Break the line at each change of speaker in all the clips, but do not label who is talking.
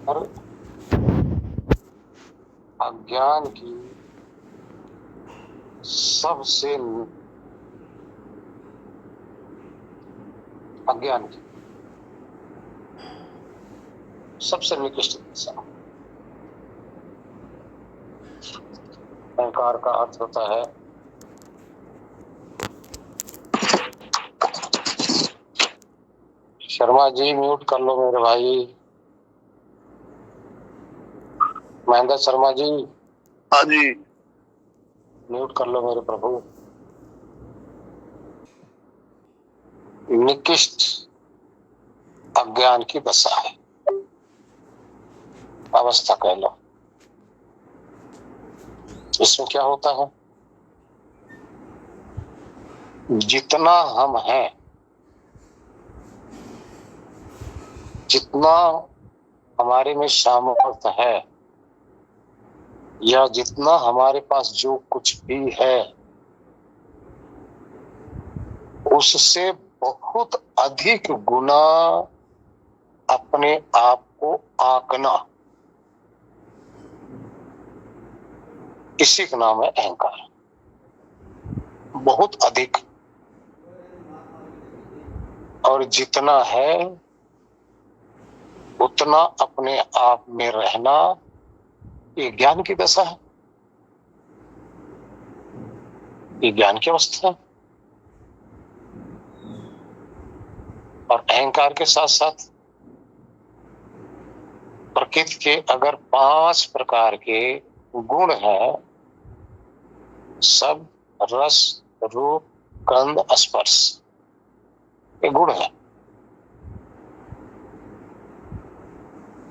और अज्ञान की सबसे अज्ञान की सबसे निकृष्ट दिशा। अहंकार का अर्थ होता है शर्मा जी म्यूट कर लो मेरे भाई। महेंद्र शर्मा जी।
हाँ जी।
म्यूट कर लो मेरे प्रभु। निकृष्ट अज्ञान की दशा है, अवस्था कह लो। इसमें क्या होता है, जितना हम हैं, जितना हमारे में सामर्थ्य है, या जितना हमारे पास जो कुछ भी है, उससे बहुत अधिक गुना अपने आप को आंकना, इसी का नाम है अहंकार। बहुत अधिक। और जितना है उतना अपने आप में रहना, ये ज्ञान की दशा है, ये ज्ञान की अवस्था है। और अहंकार के साथ साथ प्रकृति के अगर 5 प्रकार के गुण हैं, सब रस रूप गंध स्पर्श, ये गुण है।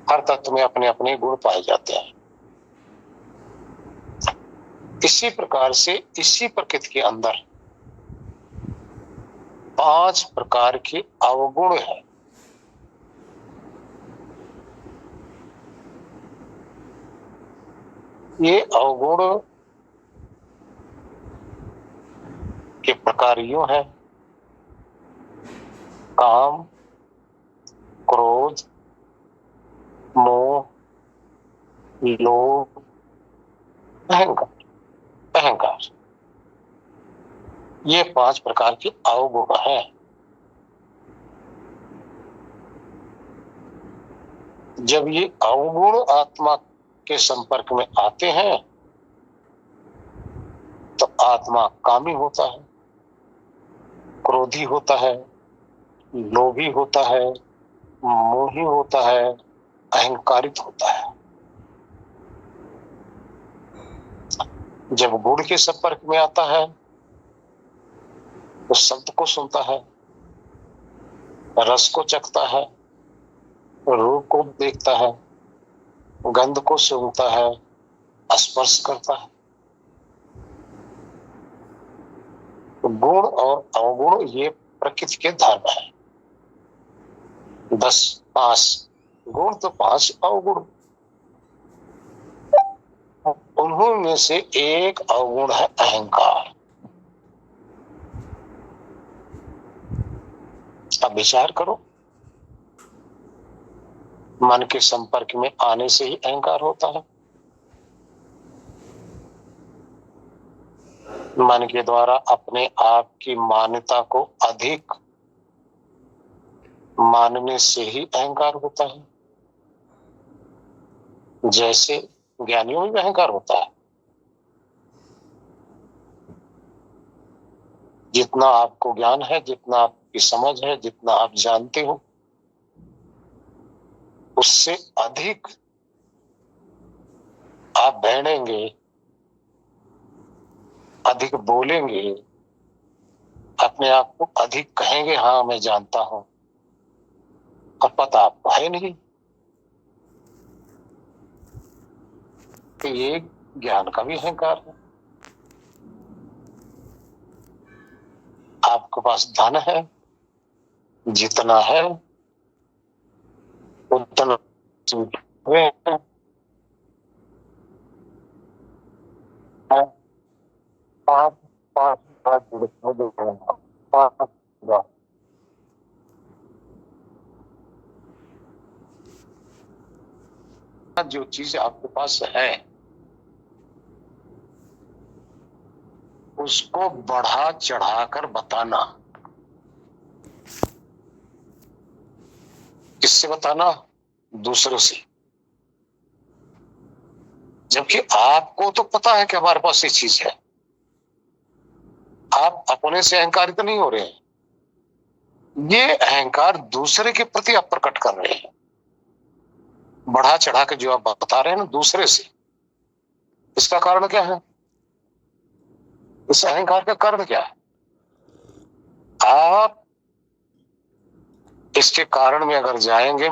हर तत्व में अपने अपने गुण पाए जाते हैं। इसी प्रकार से इसी प्रकृति के अंदर 5 प्रकार के अवगुण हैं। ये अवगुण के प्रकार यूं है: काम, क्रोध, मोह, लोभ, अहंकार। अहंकार, ये 5 प्रकार के अवगुण हैं। जब ये अवगुण आत्मा के संपर्क में आते हैं तो आत्मा कामी होता है, क्रोधी होता है, लोभी होता है, मोही होता है, अहंकारित होता है। जब गुण के संपर्क में आता है तो शब्द को सुनता है, रस को चखता है, रूप को देखता है, गंध को सूंघता है, स्पर्श करता है। गुण और अवगुण ये प्रकृति के धर्म है। 5 गुण तो 5 अवगुण। उन्हीं में से एक अवगुण है अहंकार। अब विचार करो, मन के संपर्क में आने से ही अहंकार होता है। मन के द्वारा अपने आप की मान्यता को अधिक मानने से ही अहंकार होता है। जैसे ज्ञानियों में भी अहंकार होता है। जितना आपको ज्ञान है, जितना आपकी समझ है, जितना आप जानते हो, उससे अधिक आप बहनेंगे, अधिक बोलेंगे, अपने आप को अधिक कहेंगे हाँ मैं जानता हूं, और पता आपको है नहीं। तो ये ज्ञान का भी अहंकार है। आपके पास धन है, जितना है उतना हुए हैं। पांच पांच पांच जो चीज आपके पास है उसको बढ़ा चढ़ाकर बताना। किससे बताना? दूसरों से। जबकि आपको तो पता है कि हमारे पास ये चीज है। आप अपने से अहंकारित नहीं हो रहे हैं, ये अहंकार दूसरे के प्रति आप प्रकट कर रहे हैं। बढ़ा चढ़ा के जो आप बता रहे हैं ना दूसरे से, इसका कारण क्या है? इस अहंकार का कारण क्या है? आप इसके कारण में अगर जाएंगे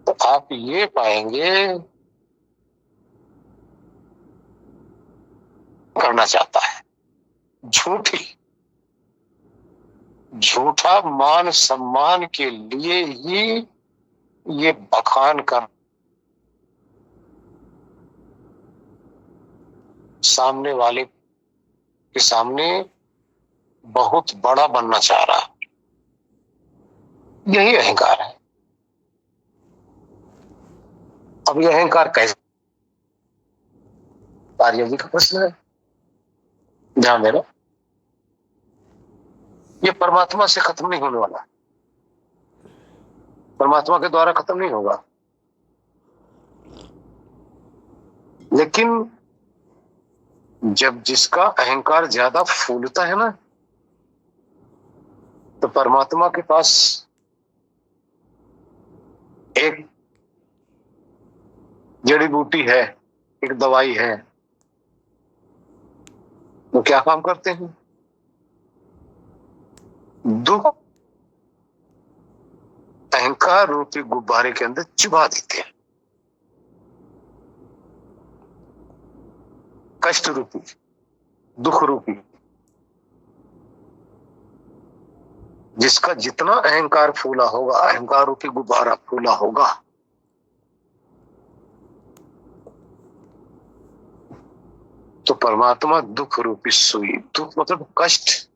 तो आप ये पाएंगे करना चाहता है झूठा मान सम्मान के लिए ही ये बखान कर सामने वाले के सामने बहुत बड़ा बनना चाह रहा। यही अहंकार है। अब यह अहंकार कैसे? आर्य जी का प्रश्न है, ध्यान देना। ये परमात्मा से खत्म नहीं होने वाला, परमात्मा के द्वारा खत्म नहीं होगा। लेकिन जब जिसका अहंकार ज्यादा फूलता है ना, तो परमात्मा के पास एक जड़ी बूटी है, एक दवाई है। वो क्या काम करते हैं? दुख अहंकार रूपी गुब्बारे के अंदर चुभा देते हैं। कष्ट रूपी, दुख रूपी, जिसका जितना अहंकार फूला होगा, अहंकार रूपी गुब्बारा फूला होगा, तो परमात्मा दुख रूपी सुई, दुख मतलब कष्ट,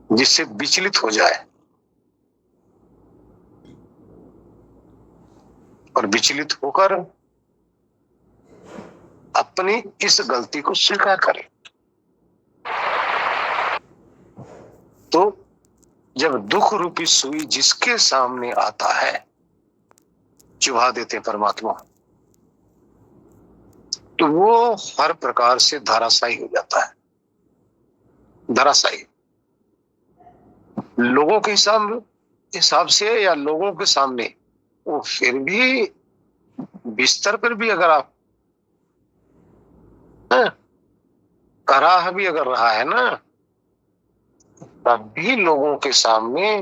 जिससे विचलित हो जाए और विचलित होकर अपनी इस गलती को स्वीकार करे। तो जब दुख रूपी सुई जिसके सामने आता है चुभा देते परमात्मा, तो वो हर प्रकार से धराशायी हो जाता है। धराशायी लोगों के हिसाब से या लोगों के सामने वो फिर भी बिस्तर पर भी अगर आप कराह भी अगर रहा है ना, तब भी लोगों के सामने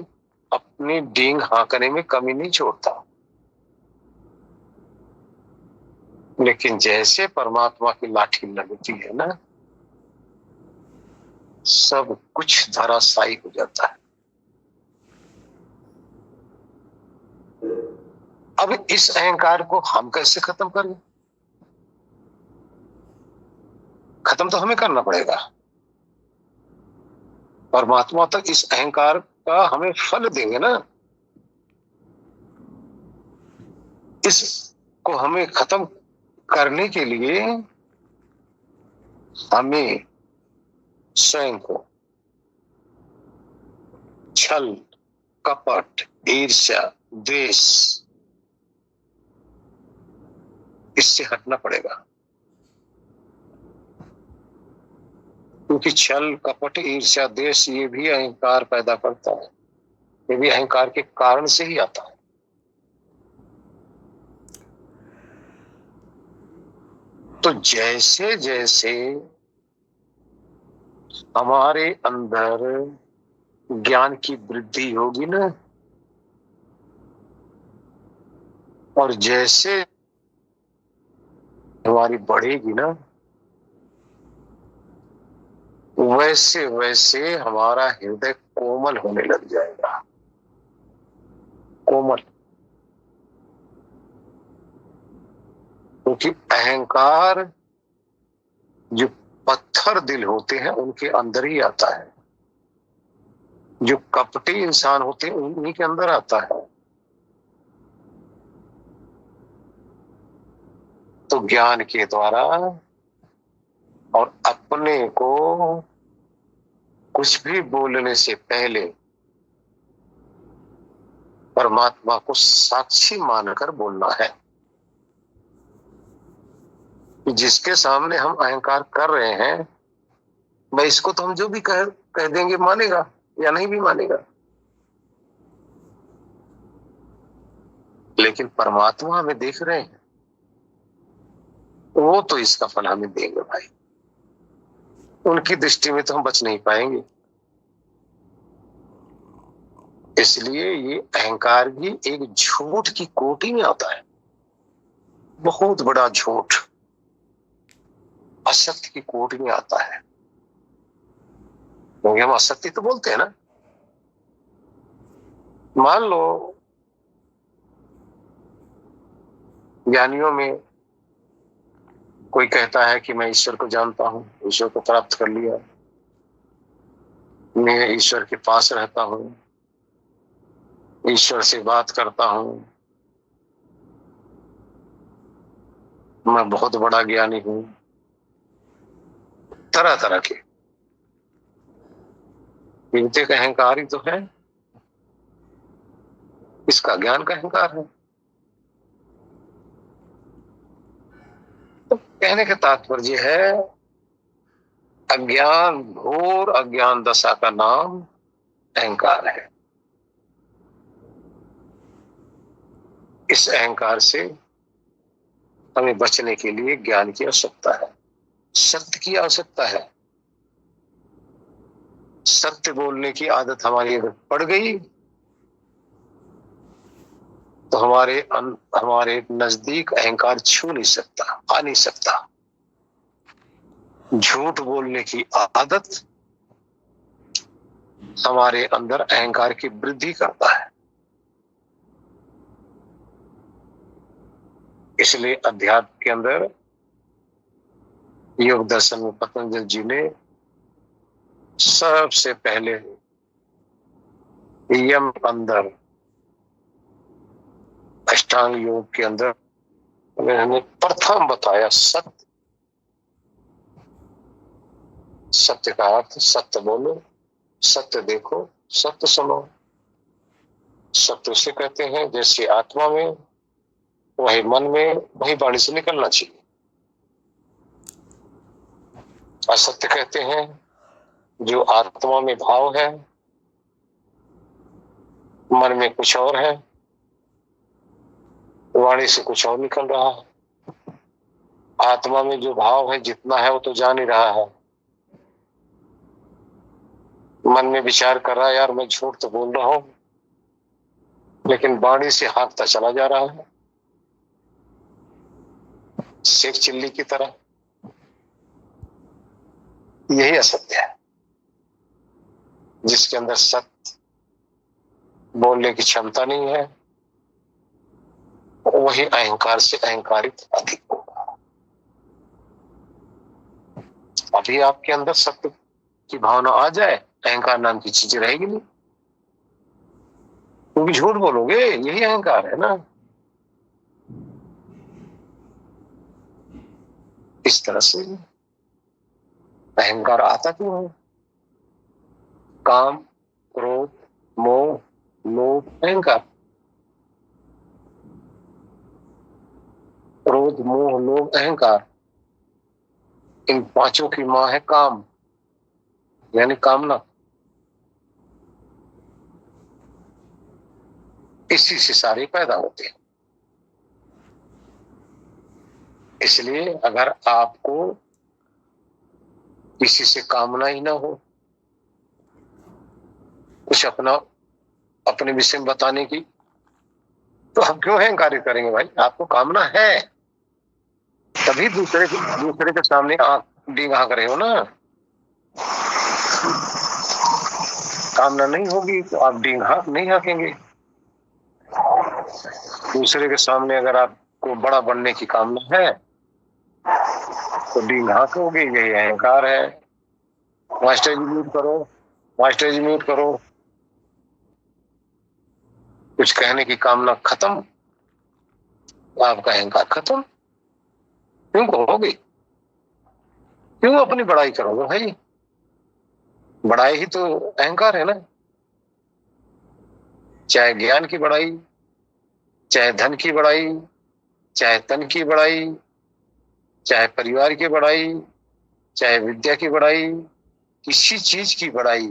अपनी डींग हाँकने में कमी नहीं छोड़ता। लेकिन जैसे परमात्मा की लाठी लगती है ना, सब कुछ धराशायी हो जाता है। अब इस अहंकार को हम कैसे खत्म करें? खत्म तो हमें करना पड़ेगा। परमात्मा तक इस अहंकार का हमें फल देंगे ना। इसको हमें खत्म करने के लिए हमें स्वयं को छल, कपट, ईर्ष्या, द्वेष, इससे हटना पड़ेगा। क्योंकि छल, कपट, ईर्ष्या, द्वेष ये भी अहंकार पैदा करता है। ये भी अहंकार के कारण से ही आता है। तो जैसे जैसे हमारे अंदर ज्ञान की वृद्धि होगी ना, और जैसे हमारी बढ़ेगी ना, वैसे वैसे हमारा हृदय कोमल होने लग जाएगा। कोमल, क्योंकि अहंकार जो पत्थर दिल होते हैं उनके अंदर ही आता है। जो कपटी इंसान होते हैं उन्हीं के अंदर आता है। तो ज्ञान के द्वारा और अपने को कुछ भी बोलने से पहले परमात्मा को साक्षी मानकर बोलना है। जिसके सामने हम अहंकार कर रहे हैं, भाई इसको तो हम जो भी कह देंगे मानेगा या नहीं भी मानेगा, लेकिन परमात्मा हमें देख रहे हैं, वो तो इसका फल हमें देंगे भाई। उनकी दृष्टि में तो हम बच नहीं पाएंगे। इसलिए ये अहंकार भी एक झूठ की कोटि में आता है, बहुत बड़ा झूठ, असत्य की कोटि में आता है। क्योंकि हम असत्य तो बोलते हैं ना। मान लो ज्ञानियों में कोई कहता है कि मैं ईश्वर को जानता हूं, ईश्वर को प्राप्त कर लिया, मैं ईश्वर के पास रहता हूं, ईश्वर से बात करता हूं, मैं बहुत बड़ा ज्ञानी हूं, तरह तरह के विद्या का अहंकार ही तो है, इसका ज्ञान का अहंकार है। तो कहने का तात्पर्य है, अज्ञान, घोर अज्ञान दशा का नाम अहंकार है। इस अहंकार से हमें बचने के लिए ज्ञान की आवश्यकता है, सत्य की आवश्यकता है। सत्य बोलने की आदत हमारी अगर पड़ गई तो हमारे नजदीक अहंकार छू नहीं सकता, आ नहीं सकता। झूठ बोलने की आदत हमारे अंदर अहंकार की वृद्धि करता है। इसलिए अध्यात्म के अंदर योग दर्शन में पतंजलि जी ने सबसे पहले यम अंदर अष्टांग योग के अंदर उन्होंने प्रथम बताया सत्य। सत्य का अर्थ सत्य बोलो, सत्य देखो, सत्य सुनो। सत्य उसे कहते हैं जैसे आत्मा में, वही मन में, वही वाणी से निकलना चाहिए। असत्य कहते हैं जो आत्मा में भाव है, मन में कुछ और है, वाणी से कुछ और निकल रहा है। आत्मा में जो भाव है जितना है वो तो जान ही रहा है, मन में विचार कर रहा है यार मैं झूठ तो बोल रहा हूं, लेकिन वाणी से हाँकता चला जा रहा है, शेख चिल्ली की तरह। यही असत्य है। जिसके अंदर सत्य बोलने की क्षमता नहीं है, वही अहंकार से अहंकारित अधिक होगा। अभी आपके अंदर सत्य की भावना आ जाए, अहंकार नाम की चीज रहेगी नहीं, क्योंकि झूठ बोलोगे, यही अहंकार है ना। इस तरह से अहंकार आता क्यों है? काम, क्रोध, मोह, लोभ, अहंकार। क्रोध, मोह, लोभ, अहंकार, इन पांचों की मां है काम, यानी कामना। इसी से सारे पैदा होते हैं। इसलिए अगर आपको किसी से कामना ही ना हो, कुछ अपने विषय में बताने की, तो हम क्यों अहंकार करेंगे भाई? आपको कामना है तभी दूसरे के सामने डींग हाँक रहे हो ना। कामना नहीं होगी तो आप डींग नहीं हाँकेंगे। दूसरे के सामने अगर आपको बड़ा बनने की कामना है तो डींग हाँकोगे, यही अहंकार है। मास्टर जी म्यूट करो, मास्टर जी म्यूट करो। कुछ कहने की कामना खत्म, आपका अहंकार खत्म। क्यों कहोगे? क्यों अपनी बड़ाई करोगे भाई? बड़ाई ही तो अहंकार है ना। चाहे ज्ञान की बड़ाई, चाहे धन की बड़ाई, चाहे तन की बड़ाई, चाहे परिवार की बड़ाई, चाहे विद्या की बड़ाई, किसी चीज की बड़ाई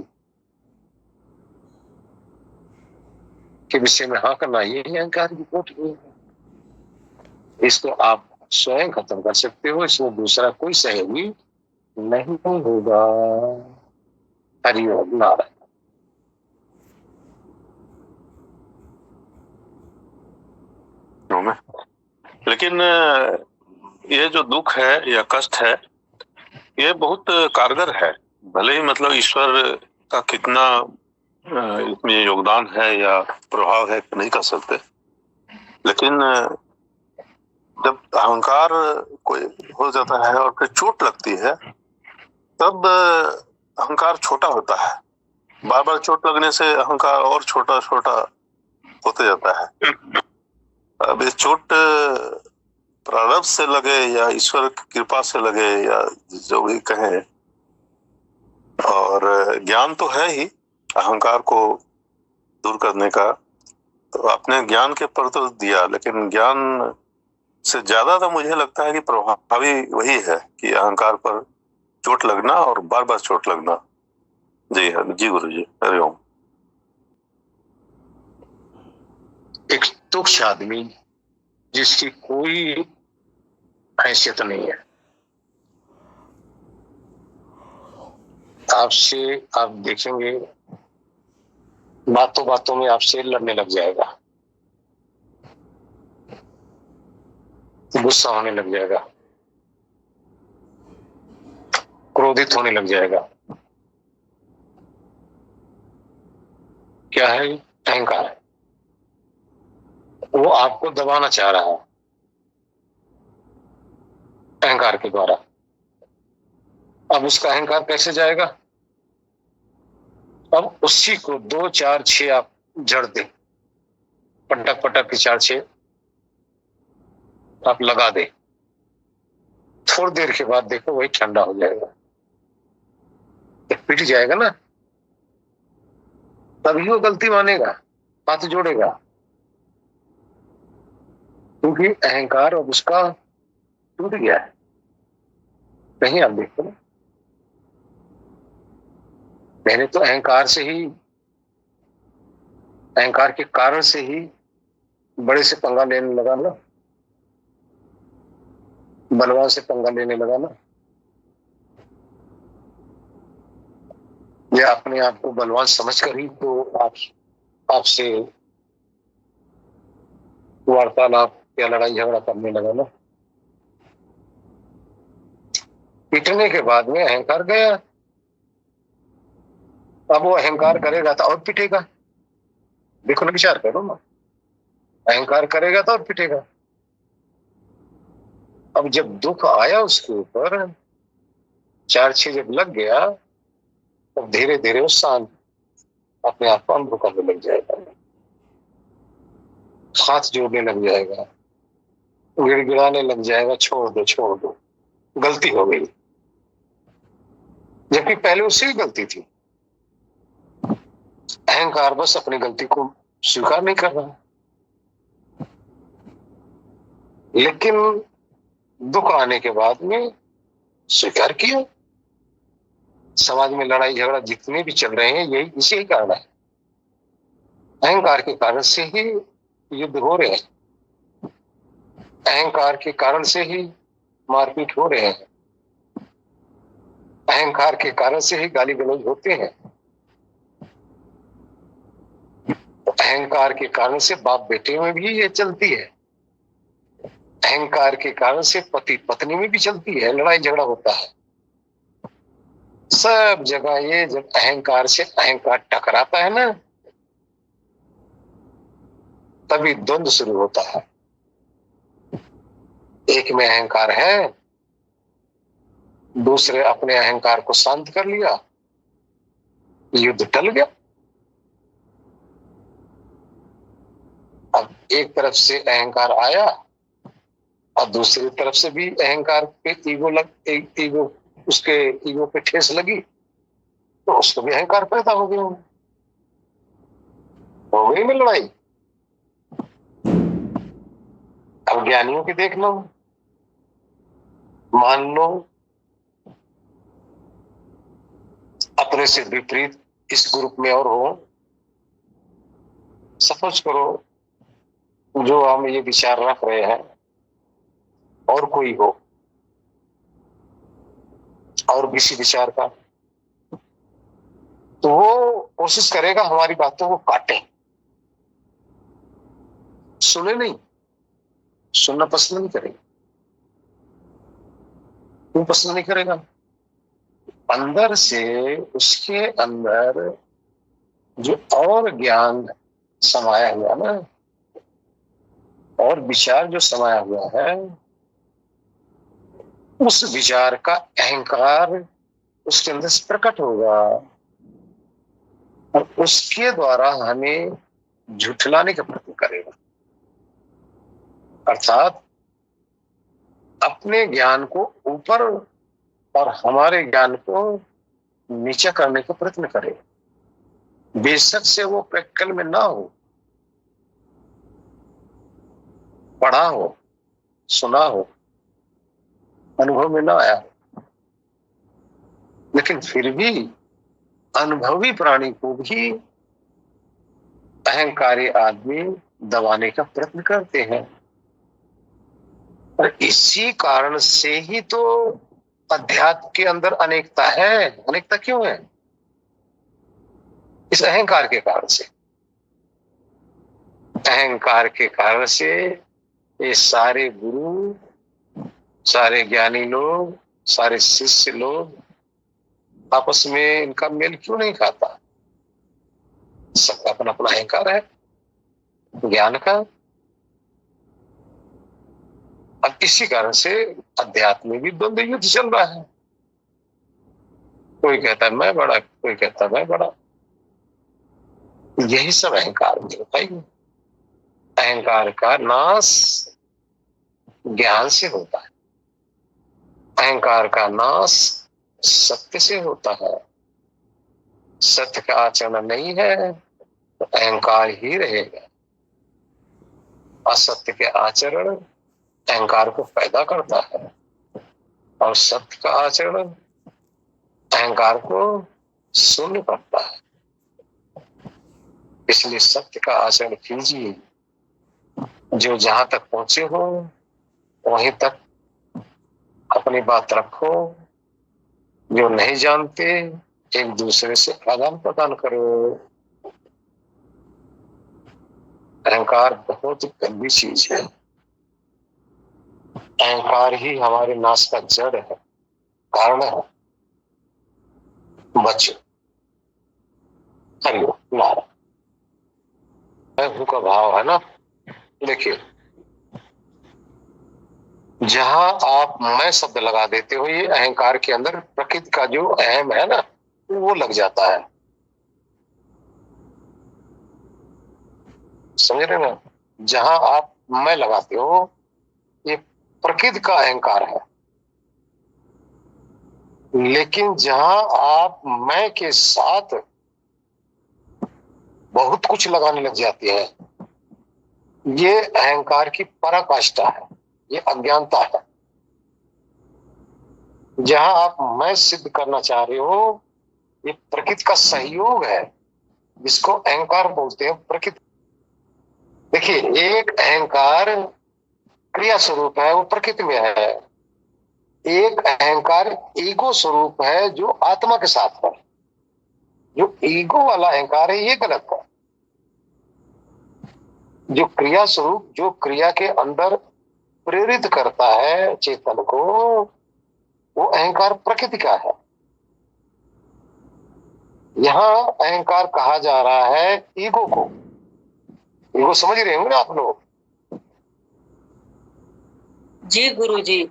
के विषय में हाँ करना, ये अहंकार की कोटि है। इसको आप स्वयं खत्म कर सकते हो, इसमें दूसरा कोई सहयोगी नहीं होगा। हरिओम नारायण।
में लेकिन ये जो दुख है या कष्ट है, ये बहुत कारगर है। भले ही मतलब ईश्वर का कितना इसमें योगदान है या प्रभाव है नहीं कर सकते, लेकिन जब अहंकार कोई हो जाता है और फिर चोट लगती है, तब अहंकार छोटा होता है। बार बार चोट लगने से अहंकार और छोटा छोटा होते जाता है। अब ये चोट प्रारब्ध से लगे या ईश्वर की कृपा से लगे या जो भी कहें, और ज्ञान तो है ही अहंकार को दूर करने का। तो आपने ज्ञान के पर तो दिया, लेकिन ज्ञान से ज्यादा तो मुझे लगता है कि प्रभावी वही है कि अहंकार पर चोट लगना और बार बार चोट लगना। जी हाँ जी गुरु जी, हरिओम।
एक तुच्छ आदमी जिसकी कोई हैसियत नहीं है, आपसे आप देखेंगे बातों बातों में आपसे लड़ने लग जाएगा, गुस्सा होने लग जाएगा, क्रोधित होने लग जाएगा। क्या है? अहंकार है। वो आपको दबाना चाह रहा है अहंकार के द्वारा। अब उसका अहंकार कैसे जाएगा? अब उसी को 2 4 6 आप जड़ दे, पटक पटक के 4 6 आप लगा दे, थोड़ी देर के बाद देखो वही ठंडा हो जाएगा, पिट जाएगा ना, तभी वो गलती मानेगा, हाथ जोड़ेगा। क्योंकि अहंकार अब उसका टूट गया है। कहीं आप देखो ना, मैंने तो अहंकार से ही, अहंकार के कारण से ही बड़े से पंगा लेने लगा ना, बलवान से पंगा लेने लगा ना, या अपने आप को बलवान समझकर ही तो आपसे वार्तालाप या लड़ाई झगड़ा करने लगा ना। पिटने के बाद में अहंकार गया, अब वो अहंकार करेगा तो और पिटेगा। देखो ना, विचार करो ना, अहंकार करेगा तो और पिटेगा। अब जब दुख आया उसके ऊपर, 4 6 जब लग गया, तब धीरे धीरे वो शांत अपने आप को अनुभव करने लग जाएगा, हाथ जोड़ने लग जाएगा, गिड़गिड़ाने लग जाएगा, छोड़ दो गलती हो गई, जबकि पहले उससे ही गलती थी। अहंकार बस अपनी गलती को स्वीकार नहीं कर रहा, लेकिन दुख आने के बाद में स्वीकार किया। समाज में लड़ाई झगड़ा जितने भी चल रहे हैं, यही इसी ही कारण है। अहंकार के कारण से ही युद्ध हो रहे हैं, अहंकार के कारण से ही मारपीट हो रहे हैं, अहंकार के कारण से ही गाली गलौज होते हैं, अहंकार के कारण से बाप बेटे में भी ये चलती है, अहंकार के कारण से पति पत्नी में भी चलती है, लड़ाई झगड़ा होता है। सब जगह ये जब अहंकार से अहंकार टकराता है ना, तभी द्वंद्व शुरू होता है। एक में अहंकार है, दूसरे अपने अहंकार को शांत कर लिया, युद्ध टल गया। अब एक तरफ से अहंकार आया और दूसरी तरफ से भी अहंकार पे ईगो उसके ईगो पे ठेस लगी तो उसको भी अहंकार पैदा हो गया, हो गई में लड़ाई। अब ज्ञानियों की देख लो, मान लो अपने से विपरीत इस ग्रुप में और हो, सपोज करो जो हम ये विचार रख रहे हैं और कोई हो और किसी विचार का, तो वो कोशिश करेगा हमारी बातों को काटे, सुने नहीं, सुनना पसंद नहीं करेगा। क्यों पसंद नहीं करेगा? अंदर से उसके अंदर जो और ज्ञान समाया हुआ ना, और विचार जो समाया हुआ है, उस विचार का अहंकार उसके अंदर से प्रकट होगा और उसके द्वारा हमें झुठलाने का प्रयत्न करेगा। अर्थात अपने ज्ञान को ऊपर और हमारे ज्ञान को नीचा करने का प्रयत्न करेगा। बेशक से वो प्रैक्टिकल में ना हो, पढ़ा हो, सुना हो, अनुभव में ना आया हो, लेकिन फिर भी अनुभवी प्राणी को भी अहंकारी आदमी दबाने का प्रयत्न करते हैं। और इसी कारण से ही तो अध्यात्म के अंदर अनेकता है। अनेकता क्यों है? इस अहंकार के कारण से। अहंकार के कारण से ये सारे गुरु, सारे ज्ञानी लोग, सारे शिष्य लोग आपस में इनका मेल क्यों नहीं खाता? सबका अपना अपना अहंकार है ज्ञान का। अब इसी कारण से अध्यात्म में भी द्वंद्व युद्ध चल रहा है। कोई कहता है मैं बड़ा, कोई कहता है मैं बड़ा। यही सब अहंकार में होता ही है। अहंकार का नाश ज्ञान से होता है, अहंकार का नाश सत्य से होता है। सत्य का आचरण नहीं है तो अहंकार ही रहेगा। असत्य के आचरण अहंकार को पैदा करता है और सत्य का आचरण अहंकार को शून्य करता है। इसलिए सत्य का आचरण कीजिए। जो जहां तक पहुंचे हो वहीं तक अपनी बात रखो। जो नहीं जानते एक दूसरे से आदान प्रदान करो। अहंकार बहुत गंदी चीज है। अहंकार ही हमारे नाश का जड़ है, कारण है। बच्चों हरिओम नारायण का भाव है ना। देखिए, जहां आप मैं शब्द लगा देते हो, ये अहंकार के अंदर प्रकृति का जो अहम है ना, वो लग जाता है। समझ रहे ना? जहां आप मैं लगाते हो, ये प्रकृति का अहंकार है। लेकिन जहां आप मैं के साथ बहुत कुछ लगाने लग जाते हैं, ये अहंकार की पराकाष्ठा है, ये अज्ञानता है। जहां आप मैं सिद्ध करना चाह रहे हो, ये प्रकृति का सहयोग है, जिसको अहंकार बोलते हैं। प्रकृति, देखिए, एक अहंकार क्रिया स्वरूप है, वो प्रकृति में है। एक अहंकार ईगो स्वरूप है, जो आत्मा के साथ है। जो ईगो वाला अहंकार है, ये गलत है। जो क्रिया स्वरूप, जो क्रिया के अंदर प्रेरित करता है चेतन को, वो अहंकार प्रकृति का है। यहां अहंकार कहा जा रहा है ईगो को। ईगो समझ रहे होंगे ना आप लोग?
जी गुरु जी,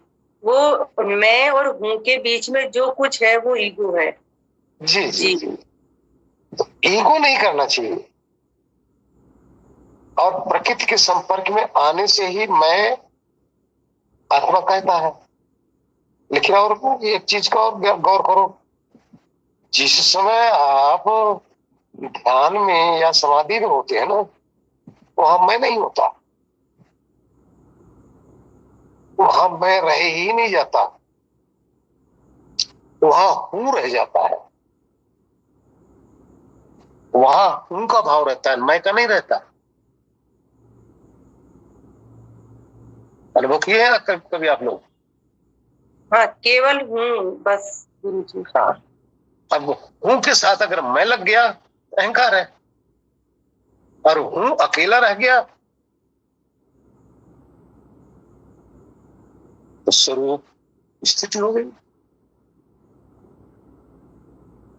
वो मैं और हूं के बीच में जो कुछ है वो ईगो है।
जी जी जी। तो ईगो नहीं करना चाहिए। और प्रकृति के संपर्क में आने से ही मैं आत्मा कहता है। लेकिन और एक चीज का और गौर करो, जिस समय आप ध्यान में या समाधि में होते हैं ना, वहां मैं नहीं होता, वहां मैं रह ही नहीं जाता, वहां हूं रह जाता है, वहां हूं का भाव रहता है, मैं का नहीं रहता। अनुभव किए हैं कभी आप लोग?
हाँ, केवल हूँ बस गुरु जी।
हाँ, अब हूं के साथ अगर मैं लग गया तो अहंकार है, और हूं अकेला रह गया तो स्वरूप स्थिति हो गई।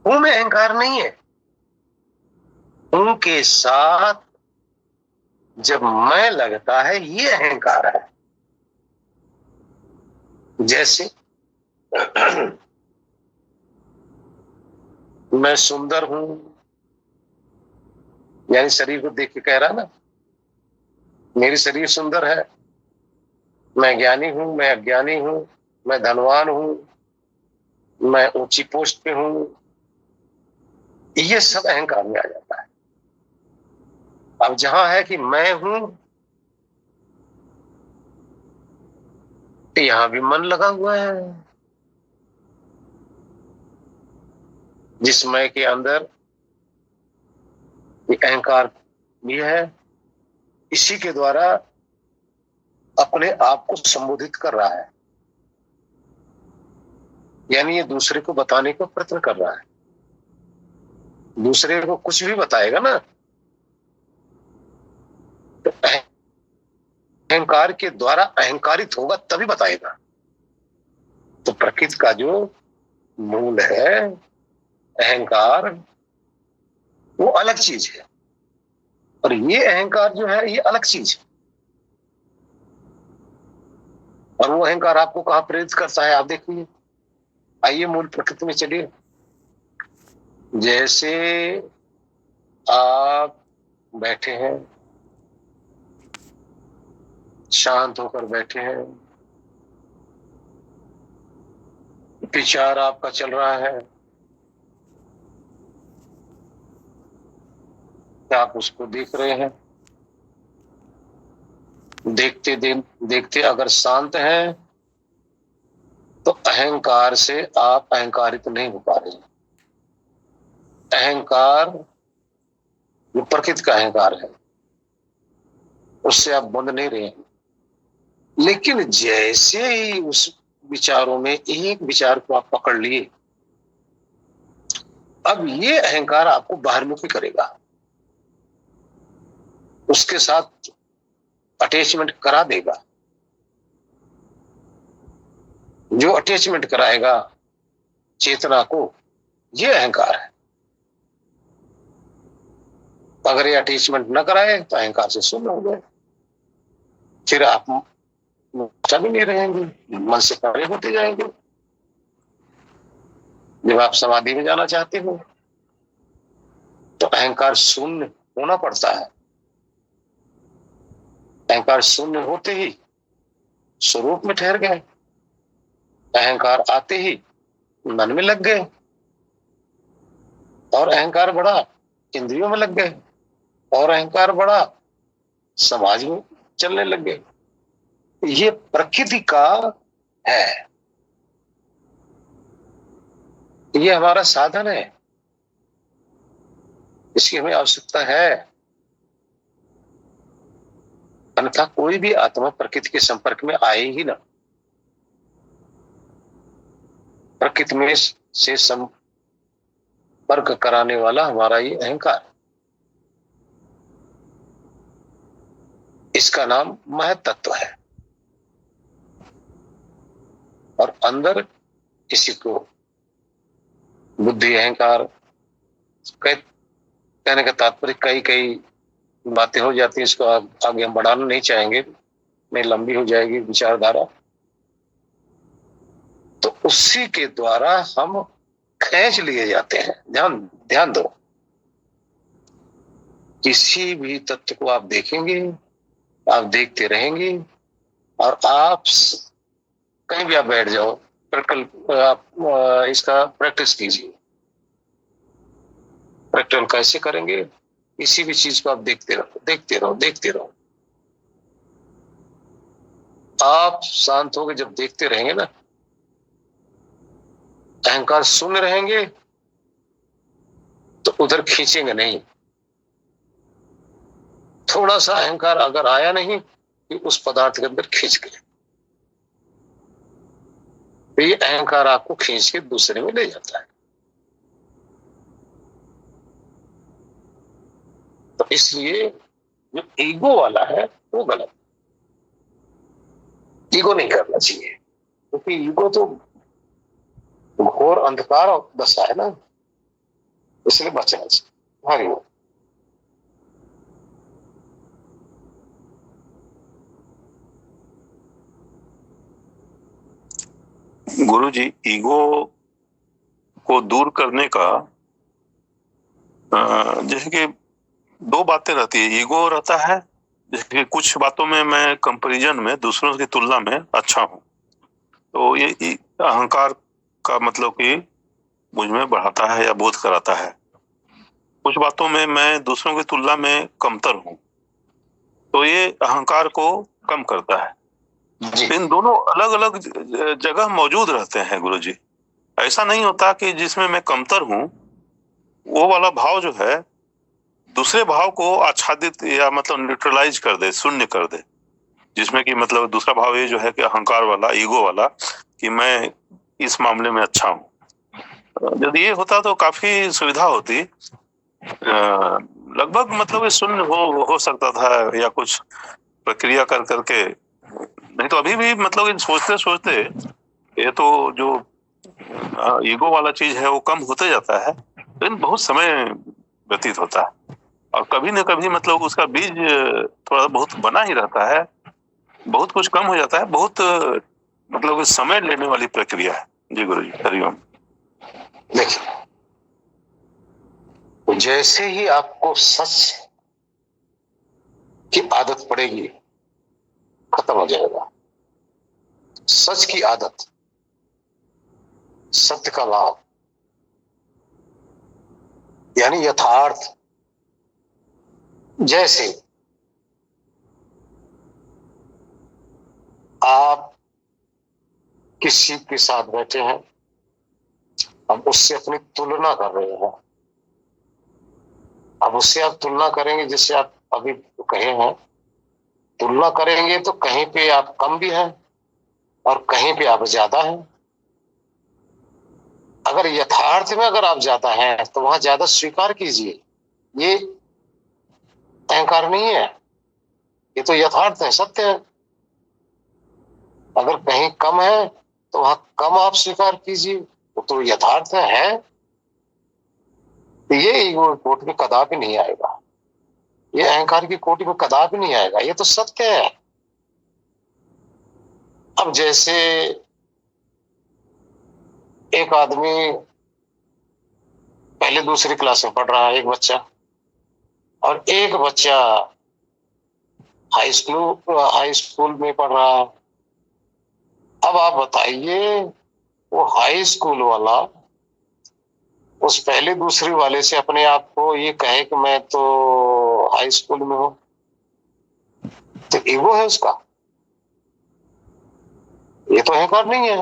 हूं में अहंकार नहीं है, हूं के साथ जब मैं लगता है ये अहंकार है। जैसे मैं सुंदर हूं, यानी शरीर को देख के कह रहा ना, मेरी शरीर सुंदर है, मैं ज्ञानी हूं, मैं अज्ञानी हूं, मैं धनवान हूं, मैं ऊंची पोस्ट पे हूं, ये सब अहंकार में आ जाता है। अब जहां है कि मैं हूं, यहां भी मन लगा हुआ है। जिस मैं के अंदर ये अहंकार भी है, इसी के द्वारा अपने आप को संबोधित कर रहा है, यानी ये दूसरे को बताने का प्रयत्न कर रहा है। दूसरे को कुछ भी बताएगा ना तो अहंकार के द्वारा अहंकारित होगा तभी बताएगा। तो प्रकृति का जो मूल है अहंकार, वो अलग चीज है, और ये अहंकार जो है ये अलग चीज है। और वो अहंकार आपको कहां प्रेरित करता है आप देखिए। आइए मूल प्रकृति में चलिए। जैसे आप बैठे हैं, शांत होकर बैठे हैं, विचार आपका चल रहा है, आप उसको देख रहे हैं। देखते अगर शांत हैं तो अहंकार से आप अहंकारित नहीं हो पा रहे। अहंकार जो प्रकृति का अहंकार है उससे आप बंध नहीं रहे हैं। लेकिन जैसे ही उस विचारों में एक विचार को आप पकड़ लिए, अब ये अहंकार आपको बाहरमुखी करेगा, उसके साथ अटैचमेंट करा देगा। जो अटैचमेंट कराएगा चेतना को, ये अहंकार है। अगर ये अटैचमेंट न कराए तो अहंकार से शून्य हो गए, फिर आप भी नहीं रहेंगे, मन से परे होते जाएंगे। जब आप समाधि में जाना चाहते हो तो अहंकार शून्य होना पड़ता है। अहंकार शून्य होते ही स्वरूप में ठहर गए, अहंकार आते ही मन में लग गए, और अहंकार बढ़ा इंद्रियों में लग गए, और अहंकार बढ़ा समाज में चलने लग गए। ये प्रकृति का है, ये हमारा साधन है, इसकी हमें आवश्यकता है। अन्यथा कोई भी आत्मा प्रकृति के संपर्क में आए ही ना। प्रकृति में से संपर्क कराने वाला हमारा ये अहंकार, इसका नाम महत्त्व है। और अंदर इसी को बुद्धि अहंकार कहने का तात्पर्य कई बातें हो जाती है। इसको आगे हम बढ़ाना नहीं चाहेंगे, नहीं लंबी हो जाएगी विचारधारा। तो उसी के द्वारा हम खींच लिए जाते हैं। ध्यान दो, किसी भी तत्व को आप देखेंगे, आप देखते रहेंगे, और आप कहीं भी आप बैठ जाओ, आप इसका प्रैक्टिस कीजिए। प्रैक्टिकल कैसे करेंगे? किसी भी चीज को आप देखते रहो, देखते रहो, देखते रहो। आप शांत होकर जब देखते रहेंगे ना, अहंकार शून्य रहेंगे तो उधर खींचेंगे नहीं। थोड़ा सा अहंकार अगर आया नहीं कि उस पदार्थ के अंदर खींच गए, तो ये अहंकार आपको खींच के दूसरे में ले जाता है। तो इसलिए जो ईगो वाला है वो गलत। ईगो नहीं करना चाहिए, क्योंकि ईगो तो घोर अंधकार दशा है ना, इसलिए बचना चाहिए। हरि ओम।
गुरुजी, ईगो को दूर करने का जैसे कि दो बातें रहती है। ईगो रहता है जैसे कि कुछ बातों में मैं कंपैरिजन में दूसरों की तुलना में अच्छा हूँ, तो ये अहंकार का मतलब कि मुझ में बढ़ाता है या बोध कराता है। कुछ बातों में मैं दूसरों की तुलना में कमतर हूँ, तो ये अहंकार को कम करता है। इन दोनों अलग अलग जगह मौजूद रहते हैं गुरुजी। ऐसा नहीं होता कि जिसमें मैं कमतर हूँ वो वाला भाव जो है दूसरे भाव को आच्छादित या मतलब न्यूट्रलाइज कर दे, शून्य कर दे। जिसमें कि मतलब दूसरा भाव ये जो है कि अहंकार वाला, ईगो वाला, कि मैं इस मामले में अच्छा हूँ। यदि ये होता तो काफी सुविधा होती। लगभग मतलब शून्य हो सकता था, या कुछ प्रक्रिया कर करके। नहीं तो अभी भी मतलब सोचते सोचते ये तो जो ईगो वाला चीज है वो कम होते जाता है, लेकिन बहुत समय व्यतीत होता है। और कभी न कभी मतलब उसका बीज थोड़ा बहुत बना ही रहता है, बहुत कुछ कम हो जाता है। बहुत मतलब समय लेने वाली प्रक्रिया है। जी गुरु जी, हरिओम।
देखिए, जैसे ही आपको सच की आदत पड़ेगी, खत्म हो जाएगा। सच की आदत, सत्य का लाभ, यानी यथार्थ। जैसे आप किसी के साथ बैठे हैं, अब उससे अपनी तुलना कर रहे हैं। अब उससे आप तुलना करेंगे, जिससे आप अभी कहे हैं, तुलना करेंगे तो कहीं पे आप कम भी हैं और कहीं पे आप ज्यादा हैं। अगर यथार्थ में अगर आप ज्यादा हैं तो वहां ज्यादा स्वीकार कीजिए। ये अहंकार नहीं है, ये तो यथार्थ है, सत्य है। अगर कहीं कम है तो वहां कम आप स्वीकार कीजिए, वो तो यथार्थ है। तो ये ईगो कोटि में कदापि नहीं आएगा, ये अहंकार की कोटि में कदापि नहीं आएगा, ये तो सत्य है। अब जैसे एक आदमी पहले दूसरी क्लास में पढ़ रहा है, एक बच्चा, और एक बच्चा हाई स्कूल में पढ़ रहा है। अब आप बताइए, वो हाई स्कूल वाला उस पहले दूसरी वाले से अपने आप को ये कहे कि मैं तो हाई स्कूल में हूं, तो ईगो है उसका, ये तो अहंकार नहीं है।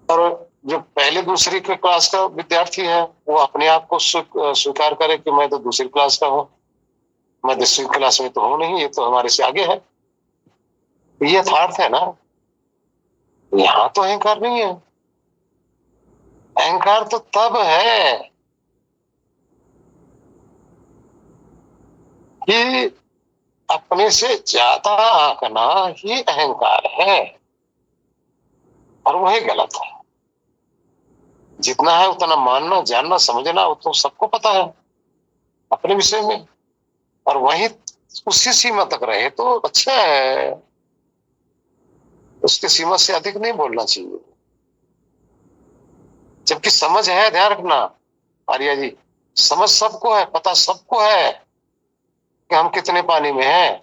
और जो पहले दूसरी के क्लास का विद्यार्थी है, वो अपने आप को स्वीकार करे कि मैं तो दूसरी क्लास का हूं, मैं 10वीं क्लास में तो हूं नहीं, ये तो हमारे से आगे है। ये यथार्थ है ना, यहां तो अहंकार नहीं है। अहंकार तो तब है कि अपने से ज्यादा आंकना ही अहंकार है, और वही गलत है। जितना है उतना मानना, जानना, समझना, वो तो सबको पता है अपने विषय में, और वही उसी सीमा तक रहे तो अच्छा है। उसकी सीमा से अधिक नहीं बोलना चाहिए। जबकि समझ है, ध्यान रखना आर्या जी, समझ सबको है, पता सबको है कि हम कितने पानी में हैं।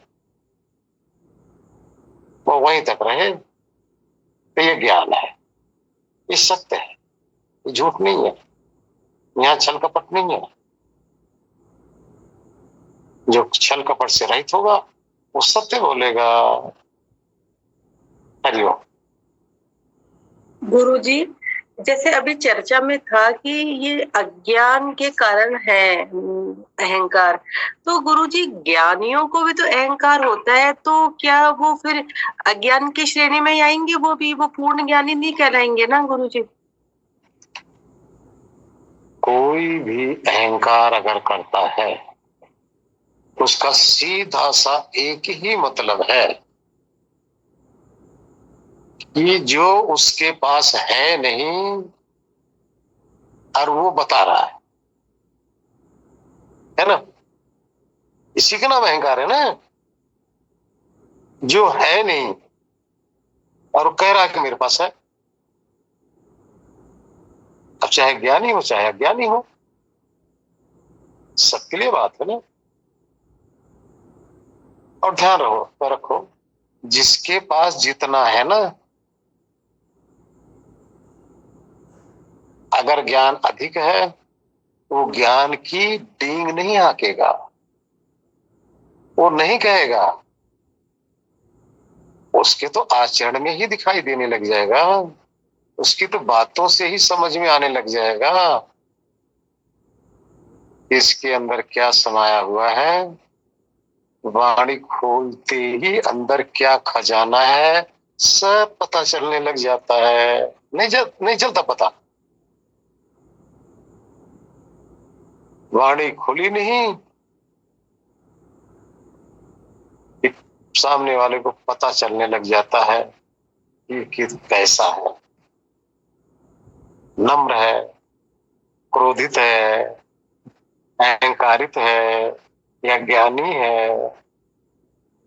वो वहीं तक रहे, तो ये ज्ञान है, ये सत्य है, ये झूठ नहीं है, यहाँ छल कपट नहीं है। जो छल कपट से रहित होगा वो सत्य बोलेगा। हरिओम।
गुरुजी, जैसे अभी चर्चा में था कि ये अज्ञान के कारण है अहंकार, तो गुरुजी ज्ञानियों को भी तो अहंकार होता है, तो क्या वो फिर अज्ञान की श्रेणी में ही आएंगे? वो भी वो पूर्ण ज्ञानी नहीं कहलाएंगे ना गुरुजी?
कोई भी अहंकार अगर करता है उसका सीधा सा एक ही मतलब है कि जो उसके पास है नहीं और वो बता रहा है ना, इसी का नाम अहंकार है ना। जो है नहीं और वो कह रहा है कि मेरे पास है। अब चाहे ज्ञानी हो चाहे अज्ञानी हो, सबके लिए बात है ना। और ध्यान रखो, जिसके पास जितना है ना, अगर ज्ञान अधिक है तो वो ज्ञान की डींग नहीं हाकेगा, वो नहीं कहेगा, उसके तो आचरण में ही दिखाई देने लग जाएगा, उसकी तो बातों से ही समझ में आने लग जाएगा इसके अंदर क्या समाया हुआ है। वाणी खोलते ही अंदर क्या खजाना है सब पता चलने लग जाता है। नहीं चलता पता, वाणी खुली नहीं, सामने वाले को पता चलने लग जाता है कि कैसा है, नम्र है, क्रोधित है, अहंकारित है या ज्ञानी है,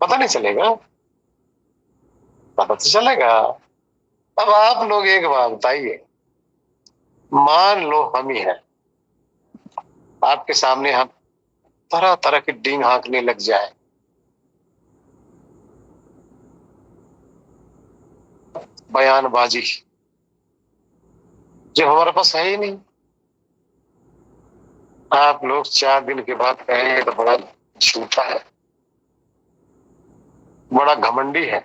पता नहीं चलेगा, पता तो चलेगा। अब आप लोग एक बात बताइए, मान लो हम ही हैं, आपके सामने हम तरह तरह की डींग हाँकने लग जाए, बयानबाजी जो हमारे पास है ही नहीं। आप लोग 4 दिन के बाद कहेंगे तो बड़ा झूठा है, बड़ा घमंडी है,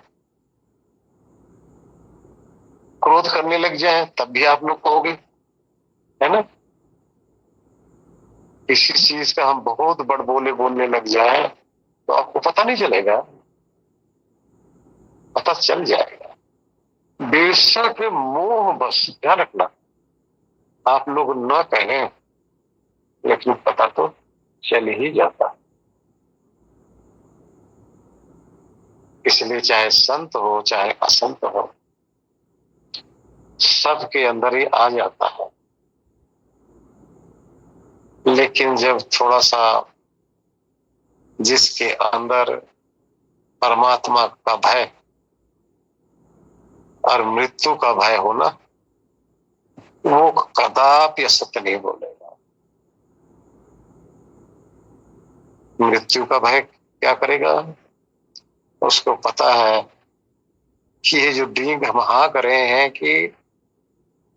क्रोध करने लग जाए तब भी आप लोग कहोगे, है ना। किसी चीज का हम बहुत बड़बोले बोलने लग जाए तो आपको पता नहीं चलेगा, पता चल जाएगा। बेशक मोह, बस ध्यान रखना, आप लोग न कहें लेकिन पता तो चल ही जाता। इसलिए चाहे संत हो चाहे असंत हो, सबके अंदर ही आ जाता है। लेकिन जब थोड़ा सा जिसके अंदर परमात्मा का भय और मृत्यु का भय हो ना, वो कदापि असत्य नहीं बोलेगा। मृत्यु का भय क्या करेगा, उसको पता है कि ये जो डींग हम हाँक रहे हैं कि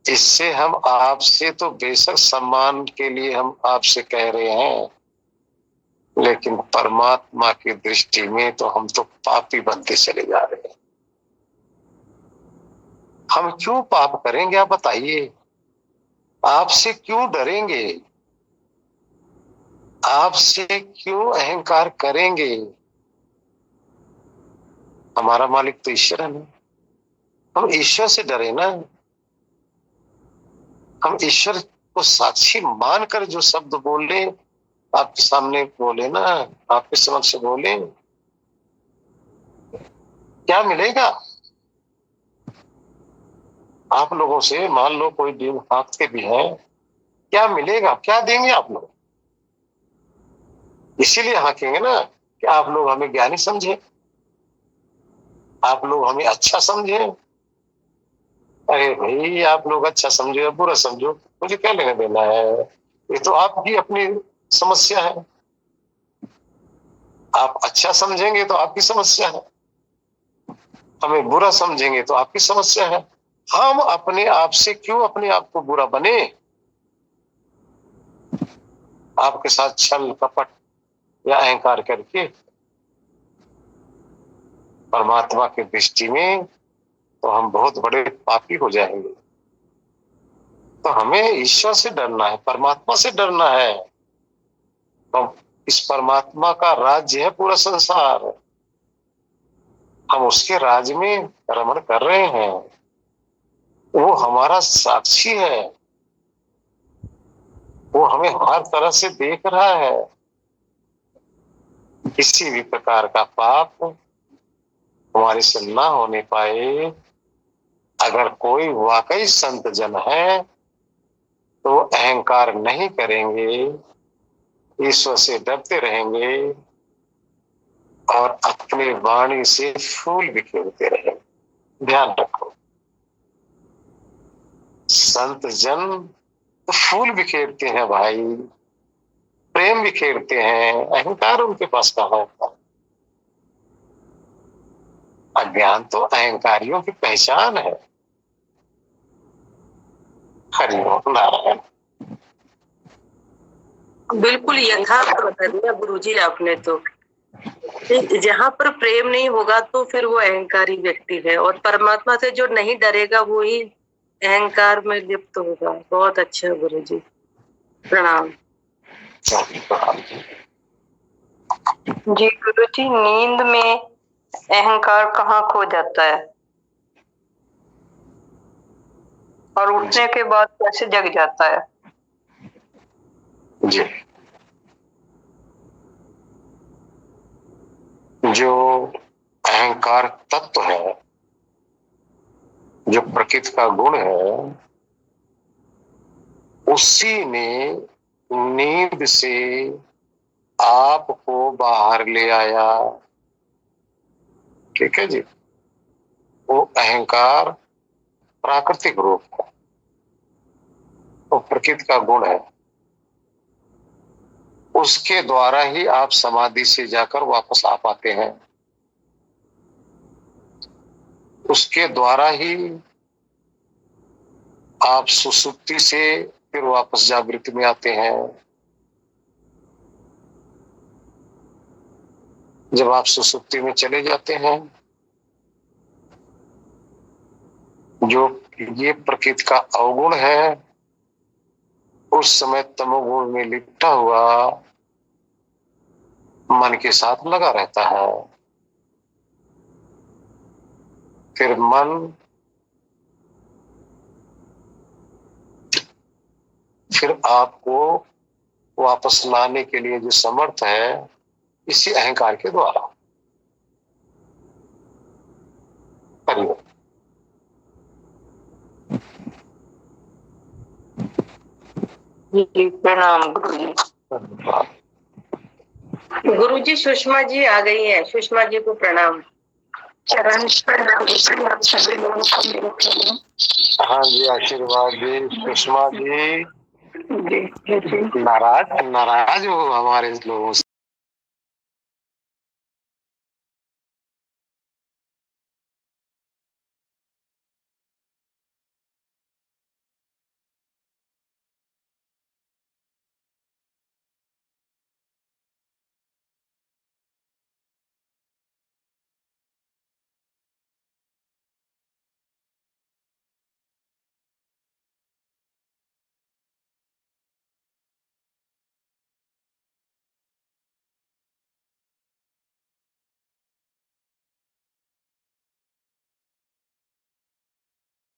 इससे हम आपसे तो बेशक सम्मान के लिए हम आपसे कह रहे हैं, लेकिन परमात्मा की दृष्टि में तो हम तो पापी बनते चले जा रहे हैं। हम क्यों पाप करेंगे आप बताइए, आपसे क्यों डरेंगे, आपसे क्यों अहंकार करेंगे। हमारा मालिक तो ईश्वर है ना, हम ईश्वर से डरे ना। हम ईश्वर को साक्षी मानकर जो शब्द बोले, आपके सामने बोले ना, आपके समक्ष बोले, क्या मिलेगा। आप लोगों से मान लो कोई डींग हाँकते भी हैं, क्या मिलेगा, क्या देंगे आप लोग। इसीलिए हाँकेंगे ना कि आप लोग हमें ज्ञानी समझे, आप लोग हमें अच्छा समझे। अरे भाई, आप लोग अच्छा समझो या बुरा समझो, मुझे क्या लेना देना है, ये तो आपकी अपनी समस्या है। आप अच्छा समझेंगे तो आपकी समस्या है, हमें बुरा समझेंगे तो आपकी समस्या है। हम अपने आप से क्यों अपने आप को बुरा बने? आपके साथ छल कपट या अहंकार करके परमात्मा की दृष्टि में तो हम बहुत बड़े पापी हो जाएंगे। तो हमें ईश्वर से डरना है, परमात्मा से डरना है। तो इस परमात्मा का राज्य है पूरा संसार, हम उसके राज में रमण कर रहे हैं, वो हमारा साक्षी है, वो हमें हर तरह से देख रहा है। किसी भी प्रकार का पाप हमारे से ना होने पाए। अगर कोई वाकई संत जन है तो अहंकार नहीं करेंगे, ईश्वर से डरते रहेंगे और अपनी वाणी से फूल बिखेरते रहेंगे। ध्यान रखो, संत जन तो फूल बिखेरते हैं भाई, प्रेम बिखेरते हैं, अहंकार उनके पास कहाँ होता है? अज्ञान तो अहंकारियों की पहचान है। हरिओम नारायण।
बिल्कुल यथार्थ बता दिया गुरुजी आपने। तो जहाँ पर प्रेम नहीं होगा तो फिर वो अहंकारी व्यक्ति है, और परमात्मा से जो नहीं डरेगा वो ही अहंकार में लिप्त होगा। बहुत अच्छा गुरुजी, प्रणाम। जी गुरुजी, नींद में अहंकार कहाँ खो जाता है और उठने के बाद कैसे जग जाता है?
जी, जो अहंकार तत्व है, जो प्रकृति का गुण है, उसी ने नींद से आपको बाहर ले आया। ठीक है जी, वो अहंकार प्राकृतिक रूप है, वो प्रकृति का गुण है। उसके द्वारा ही आप समाधि से जाकर वापस आ पाते हैं, उसके द्वारा ही आप सुसुप्ति से फिर वापस जागृति में आते हैं। जब आप सुसुप्ति में चले जाते हैं, जो ये प्रकृति का अवगुण है उस समय तमोगुण में लिपटा हुआ मन के साथ लगा रहता है। फिर मन फिर आपको वापस लाने के लिए जो समर्थ है, इसी अहंकार के द्वारा। हरिओम।
जी प्रणाम गुरुजी। गुरुजी सुषमा जी आ गई है, सुषमा जी को प्रणाम।
हाँ जी, आशीर्वाद जी सुषमा जी। नाराज हो हमारे लोगों से?